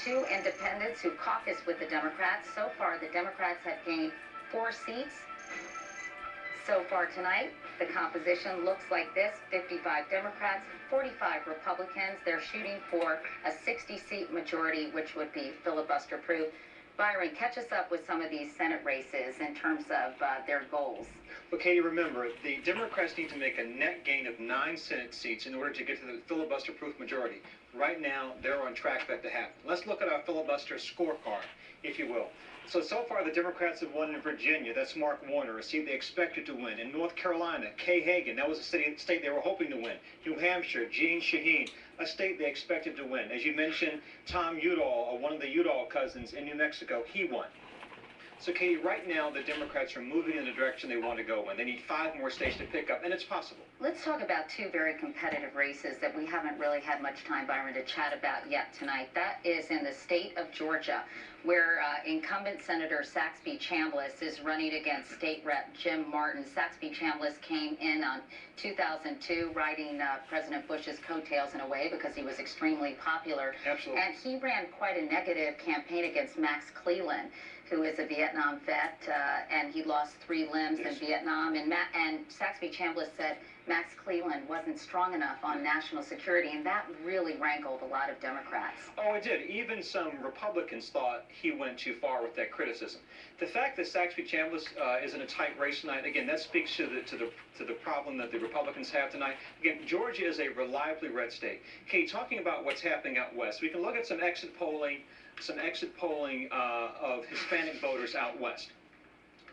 two independents who caucus with the Democrats. So far, the Democrats have gained 4 seats. So far tonight, the composition looks like this: 55 Democrats, 45 Republicans. They're shooting for a 60-seat majority, which would be filibuster-proof. Byron, catch us up with some of these Senate races in terms of their goals. Well, Katie, remember, the Democrats need to make a net gain of 9 Senate seats in order to get to the filibuster-proof majority. Right now, they're on track for that to happen. Let's look at our filibuster scorecard, if you will. So far, the Democrats have won in Virginia. That's Mark Warner, a seat they expected to win. In North Carolina, Kay Hagan, that was a state they were hoping to win. New Hampshire, Jeanne Shaheen, a state they expected to win. As you mentioned, Tom Udall, one of the Udall cousins in New Mexico, he won. So, Katie, right now, the Democrats are moving in the direction they want to go in. They need 5 more states to pick up, and it's possible. Let's talk about 2 very competitive races that we haven't really had much time, Byron, to chat about yet tonight. That is in the state of Georgia, where incumbent Senator Saxby Chambliss is running against State Rep Jim Martin. Saxby Chambliss came in on 2002, riding President Bush's coattails in a way because he was extremely popular. Absolutely. And he ran quite a negative campaign against Max Cleland, who is a Vietnam vet, and he lost 3 limbs in Vietnam. And Saxby Chambliss said Max Cleland wasn't strong enough on national security, and that really rankled a lot of Democrats. Oh, it did. Even some Republicans thought he went too far with that criticism. The fact that Saxby Chambliss is in a tight race tonight, again, that speaks to the problem that the Republicans have tonight. Again, Georgia is a reliably red state. Okay, talking about what's happening out west, we can look at some exit polling of Hispanic voters out west.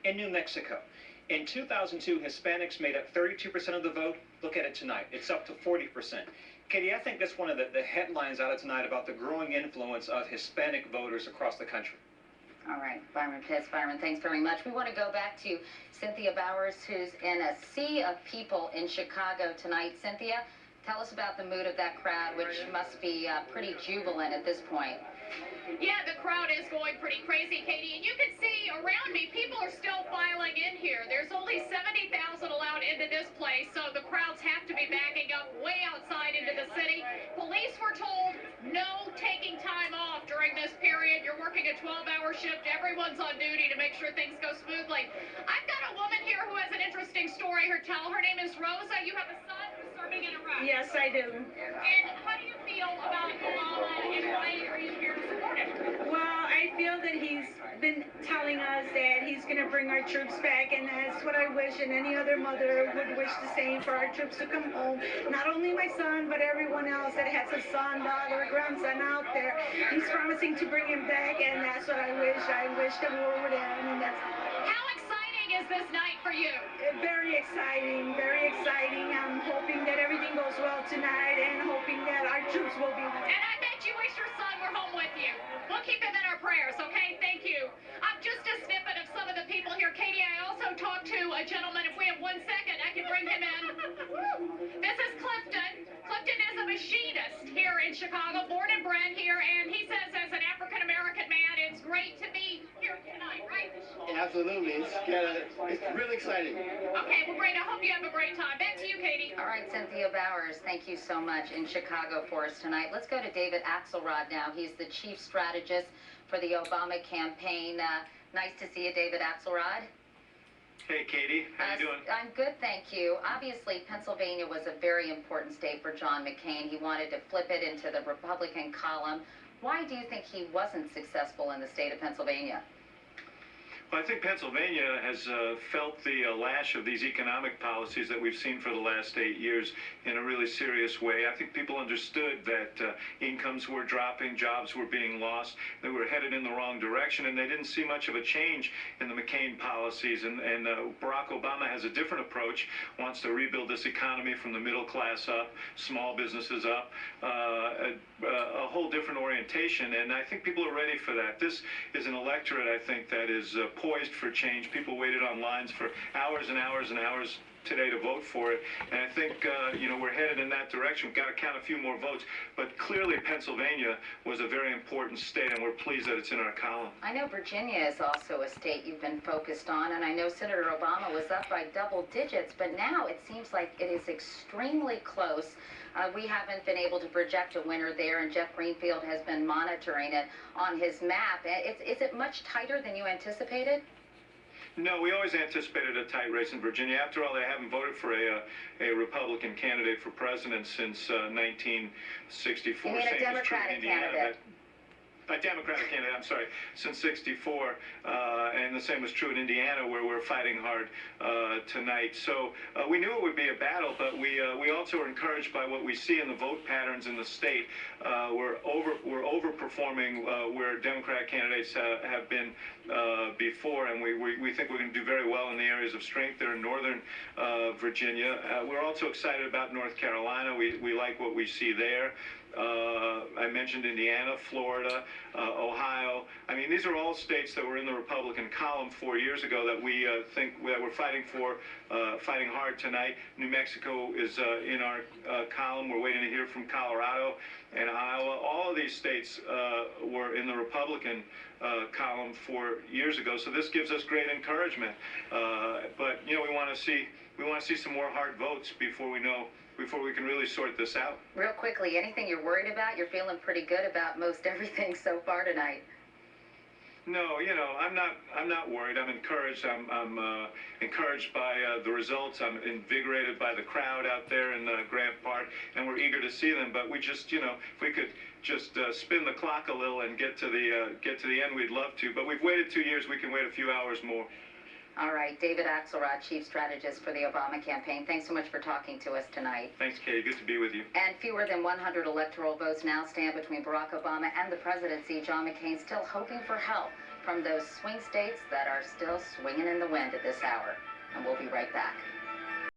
In New Mexico, in 2002, Hispanics made up 32% of the vote. Look at it tonight. It's up to 40%. Katie, I think that's one of the headlines out of tonight about the growing influence of Hispanic voters across the country. All right, Byron Pitts. Byron, thanks very much. We want to go back to Cynthia Bowers, who's in a sea of people in Chicago tonight. Cynthia, tell us about the mood of that crowd, which must be pretty jubilant at this point. Yeah, the crowd is going pretty crazy, Katie, and you can see around me, people are still filing in here. There's only 70,000 allowed into this place, so the crowds have to be backing up way outside into the city. Police were told no taking time off during this period. You're working a 12-hour shift. Everyone's on duty to make sure things go smoothly. I've got a woman here who has an interesting story to tell. Her name is Rosa. You have a son who's serving in Iraq. Yes, I do. And how do you feel about Obama, and why are you here to support him? Well, I feel that he's been telling us that he's going to bring our troops back, and that's what I wish, and any other mother would wish the same, for our troops to come home. Not only my son, but everyone else that has a son, daughter, grandson out there. He's promising to bring him back, and that's what I wish. I wish the war would end, and that's... How exciting is this night for you? Very exciting, very exciting. I'm hoping that everything goes well tonight, and hoping that our troops will be there. And I bet you wish your son were home with you. We'll keep him in our prayers, okay? Thank you. Just a snippet of some of the people here. Katie, I also talked to a gentleman. If we have 1 second, I can bring him in. This is Clifton. Clifton is a machinist here in Chicago, born and bred here, and he says as an African-American man, it's great to be here tonight, right? Absolutely. It's really exciting. Okay, well, great. I hope you have a great time. Back to you, Katie. All right, Cynthia Bowers, thank you so much in Chicago for us tonight. Let's go to David Axelrod now. He's the chief strategist for the Obama campaign. Nice to see you, David Axelrod. Hey, Katie. How you doing? I'm good, thank you. Obviously, Pennsylvania was a very important state for John McCain. He wanted to flip it into the Republican column. Why do you think he wasn't successful in the state of Pennsylvania? Well, I think Pennsylvania has felt the lash of these economic policies that we've seen for the last 8 years in a really serious way. I think people understood that incomes were dropping, jobs were being lost, they were headed in the wrong direction, and they didn't see much of a change in the McCain policies. And Barack Obama has a different approach, wants to rebuild this economy from the middle class up, small businesses up, a whole different orientation, and I think people are ready for that. This is an electorate, I think, that is poised for change. People waited on lines for hours and hours and hours today to vote for it, and I think we're headed in that direction. We've got to count a few more votes, but clearly Pennsylvania was a very important state, and we're pleased that it's in our column. I know Virginia is also a state you've been focused on, and I know Senator Obama was up by double digits, but now it seems like it is extremely close. We haven't been able to project a winner there, and Jeff Greenfield has been monitoring it on his map. Is it much tighter than you anticipated? No, we always anticipated a tight race in Virginia. After all, they haven't voted for a Republican candidate for president since 1964. You mean a Democratic candidate? A Democratic candidate, I'm sorry, since '64, and the same was true in Indiana, where we're fighting hard tonight. So we knew it would be a battle, but we also are encouraged by what we see in the vote patterns in the state. We're overperforming where Democratic candidates have been before, and we think we're going to do very well in the areas of strength there in northern Virginia. We're also excited about North Carolina. We like what we see there. I mentioned Indiana, Florida, Ohio. I mean, these are all states that were in the Republican column 4 years ago that we think that we're fighting for, fighting hard tonight. New Mexico is in our column. We're waiting to hear from Colorado and Iowa. All of these states were in the Republican column 4 years ago. So this gives us great encouragement. But you know, we want to see some more hard votes before we can really sort this out. Real quickly, anything you're worried about? You're feeling pretty good about most everything so far tonight. No, you know, I'm not worried. I'm encouraged. I'm encouraged by the results. I'm invigorated by the crowd out there in Grant Park, and we're eager to see them. But we just, you know, if we could just spin the clock a little and get to the end, we'd love to. But we've waited 2 years. We can wait a few hours more. All right, David Axelrod, Chief Strategist for the Obama campaign. Thanks so much for talking to us tonight. Thanks, Katie. Good to be with you. And fewer than 100 electoral votes now stand between Barack Obama and the presidency. John McCain still hoping for help from those swing states that are still swinging in the wind at this hour. And we'll be right back.